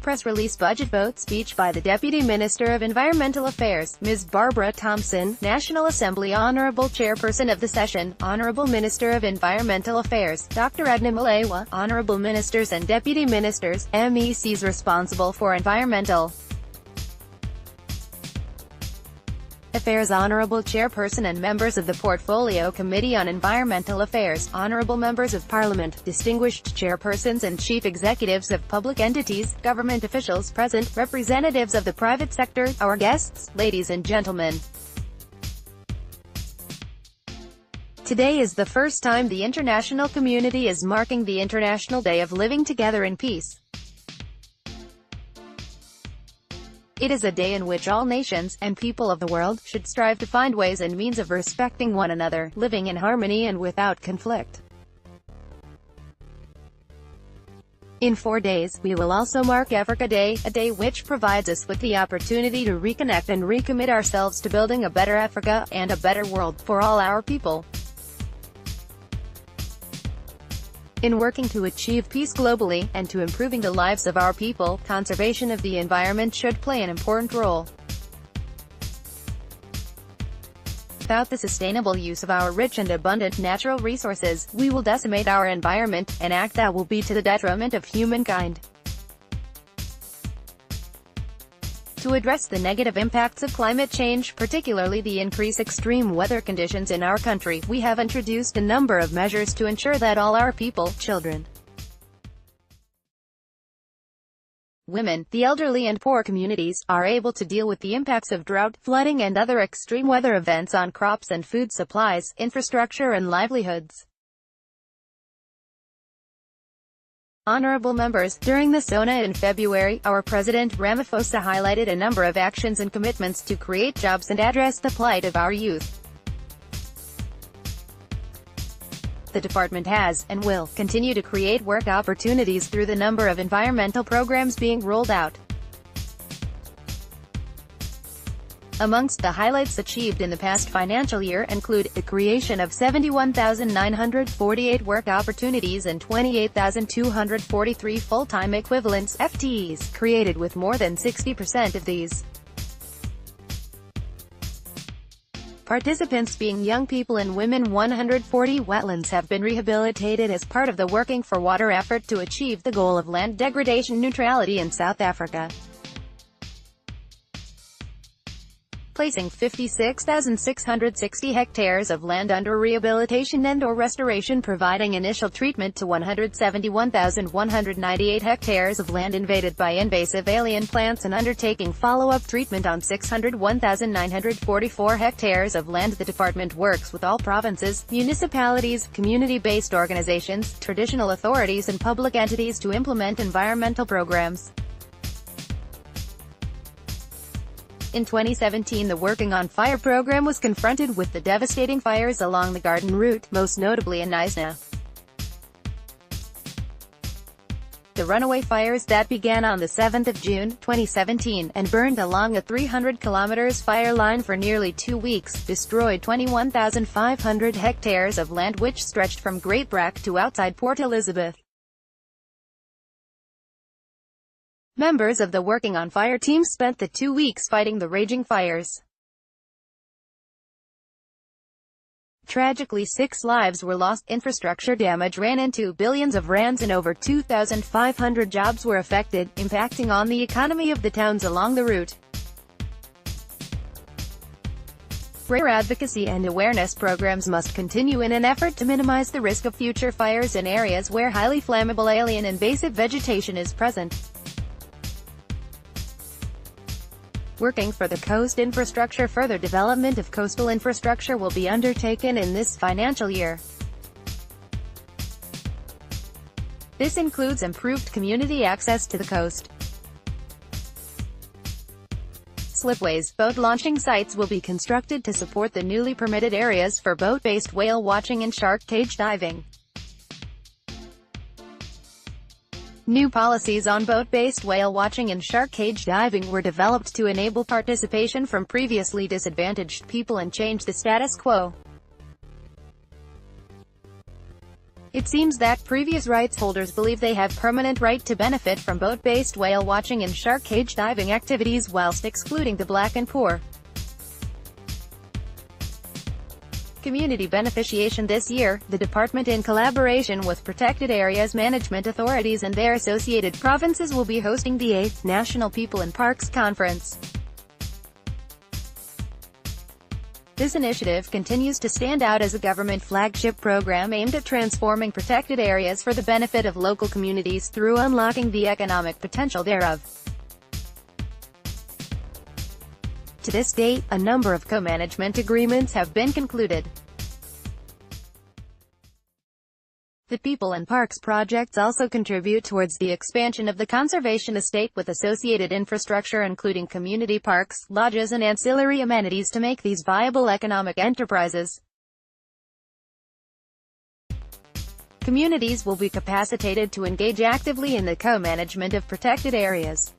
Press release. Budget vote speech by the Deputy Minister of Environmental Affairs, Ms. Barbara Thomson, National Assembly. Honourable Chairperson of the session, Honourable Minister of Environmental Affairs, Dr. Edna Molewa, Honourable Ministers and Deputy Ministers, MECs responsible for environmental Affairs, Honourable Chairperson and members of the Portfolio Committee on Environmental Affairs, Honourable Members of Parliament, distinguished Chairpersons and Chief Executives of public entities, government officials present, representatives of the private sector, our guests, ladies and gentlemen. Today is the first time the international community is marking the International Day of Living Together in Peace. It is a day in which all nations, and people of the world, should strive to find ways and means of respecting one another, living in harmony and without conflict. In 4 days, we will also mark Africa Day, a day which provides us with the opportunity to reconnect and recommit ourselves to building a better Africa, and a better world, for all our people. In working to achieve peace globally, and to improving the lives of our people, conservation of the environment should play an important role. Without the sustainable use of our rich and abundant natural resources, we will decimate our environment, an act that will be to the detriment of humankind. To address the negative impacts of climate change, particularly the increased extreme weather conditions in our country, we have introduced a number of measures to ensure that all our people, children, women, the elderly and poor communities, are able to deal with the impacts of drought, flooding and other extreme weather events on crops and food supplies, infrastructure and livelihoods. Honourable members, during the SONA in February, our President Ramaphosa highlighted a number of actions and commitments to create jobs and address the plight of our youth. The department has, and will, continue to create work opportunities through the number of environmental programs being rolled out. Amongst the highlights achieved in the past financial year include the creation of 71,948 work opportunities and 28,243 full-time equivalents (FTEs) created, with more than 60% of these participants being young people and women. 140 wetlands have been rehabilitated as part of the Working for Water effort to achieve the goal of land degradation neutrality in South Africa. Placing 56,660 hectares of land under rehabilitation and/or restoration, providing initial treatment to 171,198 hectares of land invaded by invasive alien plants, and undertaking follow-up treatment on 601,944 hectares of land. The department works with all provinces, municipalities, community-based organizations, traditional authorities and public entities to implement environmental programs. In 2017, the Working on Fire program was confronted with the devastating fires along the Garden Route, most notably in Edna. The runaway fires that began on the 7th of June, 2017, and burned along a 300 km fire line for nearly 2 weeks, destroyed 21,500 hectares of land which stretched from Great Brack to outside Port Elizabeth. Members of the Working on Fire team spent the 2 weeks fighting the raging fires. Tragically, 6 lives were lost, infrastructure damage ran into billions of rands, and over 2,500 jobs were affected, impacting on the economy of the towns along the route. Greater advocacy and awareness programs must continue in an effort to minimize the risk of future fires in areas where highly flammable alien invasive vegetation is present. Working for the coast infrastructure. Further development of coastal infrastructure will be undertaken in this financial year. This includes improved community access to the coast. Slipways, boat launching sites will be constructed to support the newly permitted areas for boat-based whale watching and shark cage diving. New policies on boat-based whale watching and shark cage diving were developed to enable participation from previously disadvantaged people and change the status quo. It seems that previous rights holders believe they have permanent right to benefit from boat-based whale watching and shark cage diving activities whilst excluding the black and poor. Community beneficiation. This year, the department, in collaboration with protected areas management authorities and their associated provinces, will be hosting the 8th National People in Parks Conference. This initiative continues to stand out as a government flagship program aimed at transforming protected areas for the benefit of local communities through unlocking the economic potential thereof. To this date, a number of co-management agreements have been concluded. The People and Parks projects also contribute towards the expansion of the conservation estate with associated infrastructure including community parks, lodges and ancillary amenities to make these viable economic enterprises. Communities will be capacitated to engage actively in the co-management of protected areas.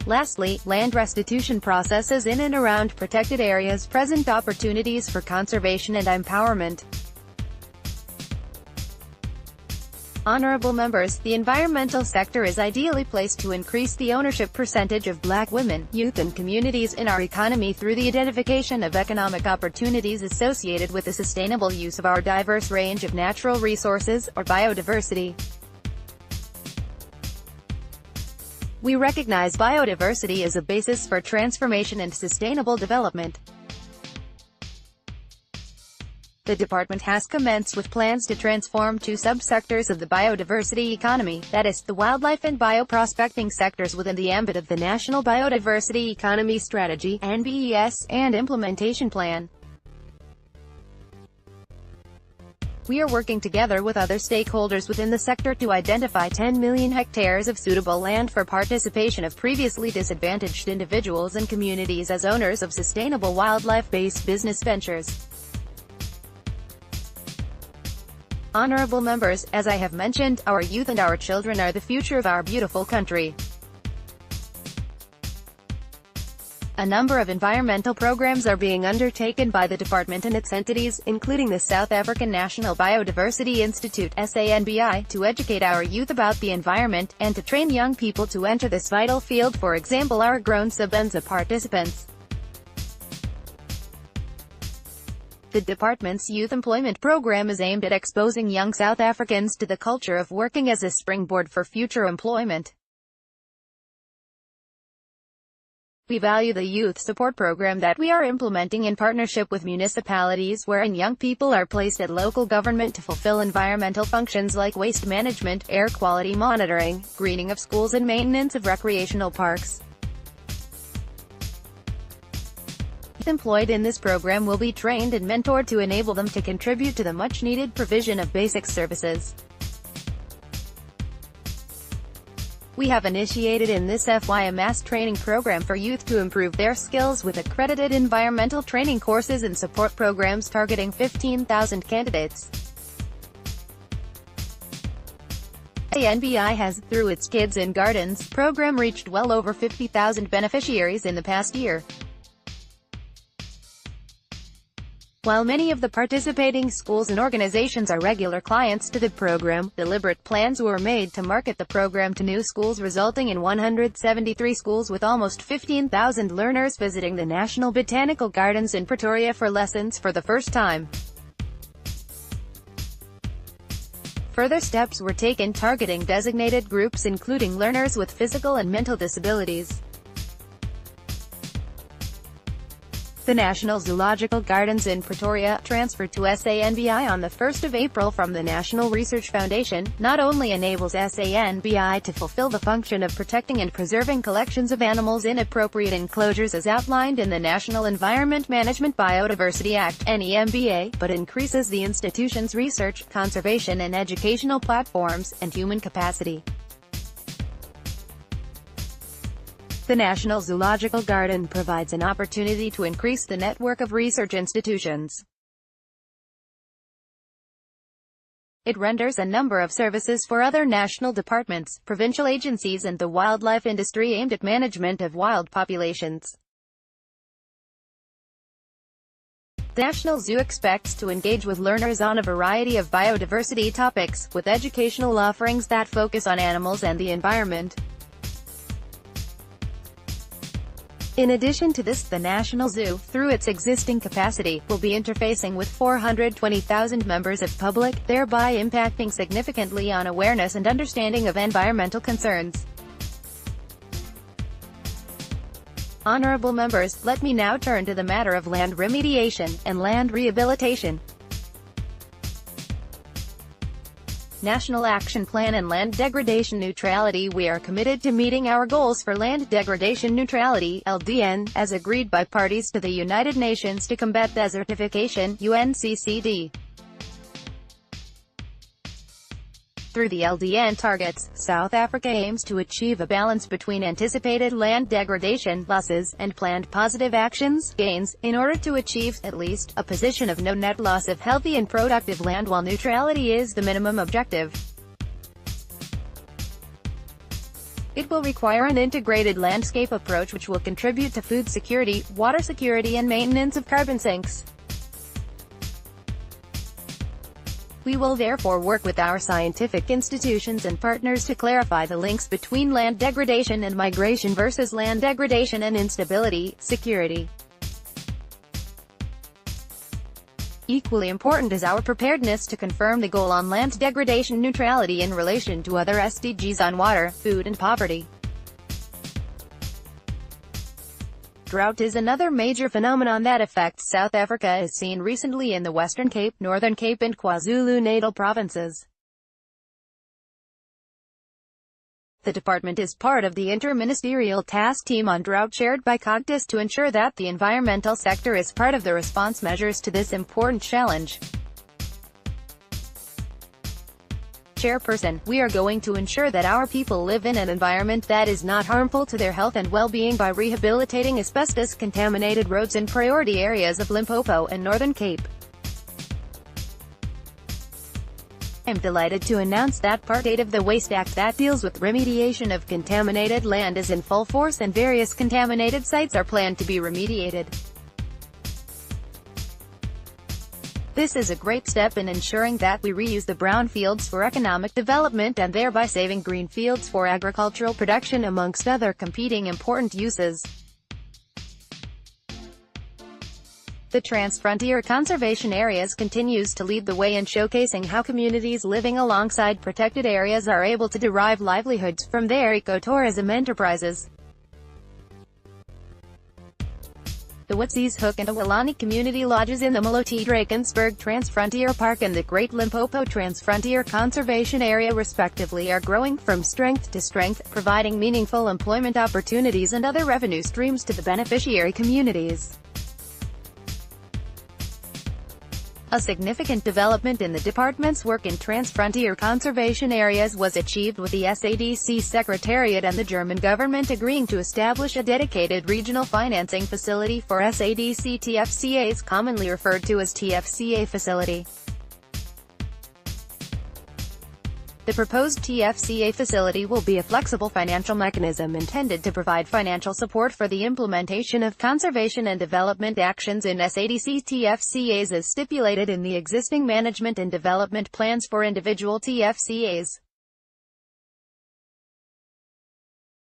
Lastly, land restitution processes in and around protected areas present opportunities for conservation and empowerment. Honourable members, the environmental sector is ideally placed to increase the ownership percentage of Black women, youth and communities in our economy through the identification of economic opportunities associated with the sustainable use of our diverse range of natural resources, or biodiversity. We recognize biodiversity as a basis for transformation and sustainable development. The department has commenced with plans to transform two subsectors of the biodiversity economy, that is, the wildlife and bioprospecting sectors within the ambit of the National Biodiversity Economy Strategy (NBES) and Implementation Plan. We are working together with other stakeholders within the sector to identify 10 million hectares of suitable land for participation of previously disadvantaged individuals and communities as owners of sustainable wildlife-based business ventures. Honourable members, as I have mentioned, our youth and our children are the future of our beautiful country. A number of environmental programs are being undertaken by the department and its entities, including the South African National Biodiversity Institute (SANBI), to educate our youth about the environment, and to train young people to enter this vital field, for example our grown Sabenza participants. The department's youth employment program is aimed at exposing young South Africans to the culture of working as a springboard for future employment. We value the youth support program that we are implementing in partnership with municipalities wherein young people are placed at local government to fulfill environmental functions like waste management, air quality monitoring, greening of schools and maintenance of recreational parks. Employed in this program will be trained and mentored to enable them to contribute to the much-needed provision of basic services. We have initiated in this FY a mass training program for youth to improve their skills with accredited environmental training courses and support programs targeting 15,000 candidates. SANBI has, through its Kids in Gardens program, reached well over 50,000 beneficiaries in the past year. While many of the participating schools and organizations are regular clients to the program, deliberate plans were made to market the program to new schools, resulting in 173 schools with almost 15,000 learners visiting the National Botanical Gardens in Pretoria for lessons for the first time. Further steps were taken targeting designated groups including learners with physical and mental disabilities. The National Zoological Gardens in Pretoria, transferred to SANBI on the 1st of April from the National Research Foundation, not only enables SANBI to fulfill the function of protecting and preserving collections of animals in appropriate enclosures as outlined in the National Environment Management Biodiversity Act (NEMBA), but increases the institution's research, conservation and educational platforms, and human capacity. The National Zoological Garden provides an opportunity to increase the network of research institutions. It renders a number of services for other national departments, provincial agencies and the wildlife industry aimed at management of wild populations. The National Zoo expects to engage with learners on a variety of biodiversity topics, with educational offerings that focus on animals and the environment. In addition to this, the National Zoo, through its existing capacity, will be interfacing with 420,000 members of public, thereby impacting significantly on awareness and understanding of environmental concerns. Honourable members, let me now turn to the matter of land remediation and land rehabilitation. National Action Plan and Land Degradation Neutrality. We are committed to meeting our goals for land degradation neutrality, LDN, as agreed by parties to the United Nations to combat desertification, UNCCD. Through the LDN targets, South Africa aims to achieve a balance between anticipated land degradation losses and planned positive actions gains, in order to achieve, at least, a position of no net loss of healthy and productive land while neutrality is the minimum objective. It will require an integrated landscape approach which will contribute to food security, water security and maintenance of carbon sinks. We will therefore work with our scientific institutions and partners to clarify the links between land degradation and migration versus land degradation and instability, security. Equally important is our preparedness to confirm the goal on land degradation neutrality in relation to other SDGs on water, food and poverty. Drought is another major phenomenon that affects South Africa, as seen recently in the Western Cape, Northern Cape and KwaZulu-Natal provinces. The department is part of the Inter-Ministerial Task Team on Drought chaired by Cogtis to ensure that the environmental sector is part of the response measures to this important challenge. Chairperson, we are going to ensure that our people live in an environment that is not harmful to their health and well-being by rehabilitating asbestos-contaminated roads in priority areas of Limpopo and Northern Cape. I am delighted to announce that Part 8 of the Waste Act that deals with remediation of contaminated land is in full force and various contaminated sites are planned to be remediated. This is a great step in ensuring that we reuse the brown fields for economic development and thereby saving green fields for agricultural production amongst other competing important uses. The Transfrontier Conservation Areas continues to lead the way in showcasing how communities living alongside protected areas are able to derive livelihoods from their ecotourism enterprises. The Witseys Hook and Awilani community lodges in the Maloti Drakensberg Transfrontier Park and the Great Limpopo Transfrontier Conservation Area respectively are growing from strength to strength, providing meaningful employment opportunities and other revenue streams to the beneficiary communities. A significant development in the department's work in transfrontier conservation areas was achieved with the SADC Secretariat and the German government agreeing to establish a dedicated regional financing facility for SADC TFCAs, commonly referred to as TFCA facility. The proposed TFCA facility will be a flexible financial mechanism intended to provide financial support for the implementation of conservation and development actions in SADC TFCAs as stipulated in the existing management and development plans for individual TFCAs.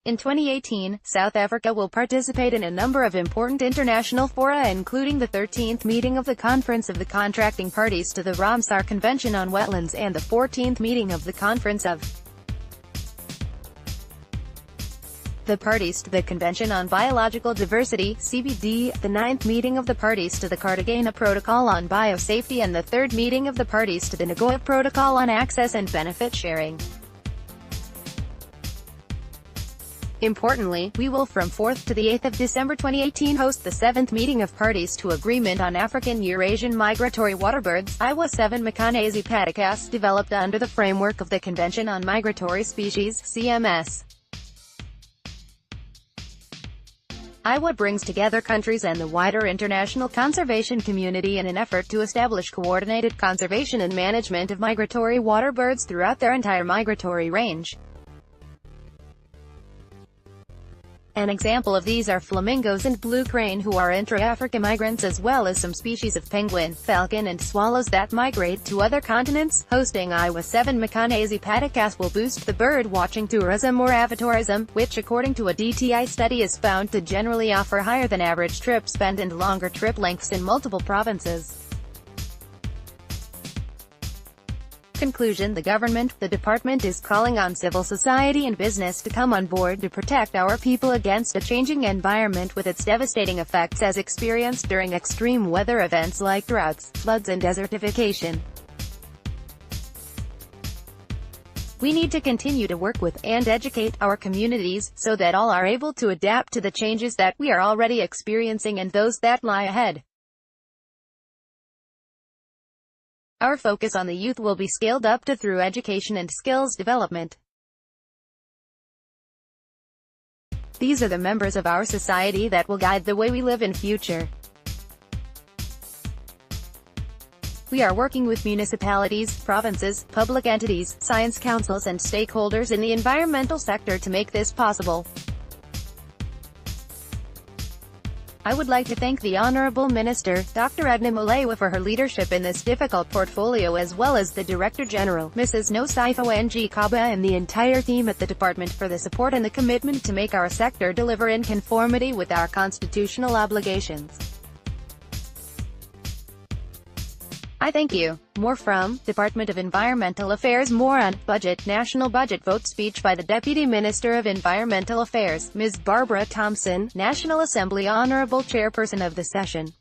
In 2018, South Africa will participate in a number of important international fora including the 13th meeting of the Conference of the Contracting Parties to the Ramsar Convention on Wetlands and the 14th meeting of the Conference of the Parties to the Convention on Biological Diversity, CBD, the 9th meeting of the Parties to the Cartagena Protocol on Biosafety and the 3rd meeting of the Parties to the Nagoya Protocol on Access and Benefit Sharing. Importantly, we will from 4th to the 8th of December 2018 host the 7th meeting of parties to Agreement on African Eurasian Migratory Waterbirds, IWA 7 Mekanazi Patakas, developed under the framework of the Convention on Migratory Species, CMS. IWA brings together countries and the wider international conservation community in an effort to establish coordinated conservation and management of migratory waterbirds throughout their entire migratory range. An example of these are flamingos and blue crane, who are intra-Africa migrants, as well as some species of penguin, falcon and swallows that migrate to other continents. Hosting Iowa 7 Macanese Patacas will boost the bird-watching tourism or avatourism, which according to a DTI study is found to generally offer higher than average trip spend and longer trip lengths in multiple provinces. Conclusion: the department is calling on civil society and business to come on board to protect our people against a changing environment with its devastating effects as experienced during extreme weather events like droughts, floods and desertification. We need to continue to work with and educate our communities, so that all are able to adapt to the changes that we are already experiencing and those that lie ahead. Our focus on the youth will be scaled up through education and skills development. These are the members of our society that will guide the way we live in future. We are working with municipalities, provinces, public entities, science councils and stakeholders in the environmental sector to make this possible. I would like to thank the Honourable Minister, Dr. Edna Molewa, for her leadership in this difficult portfolio, as well as the Director General, Mrs. Nosifo Ng Kaba, and the entire team at the department for the support and the commitment to make our sector deliver in conformity with our constitutional obligations. I thank you. More from Department of Environmental Affairs. More on budget. National budget vote speech by the Deputy Minister of Environmental Affairs, Ms. Barbara Thomson, National Assembly Honourable Chairperson of the session.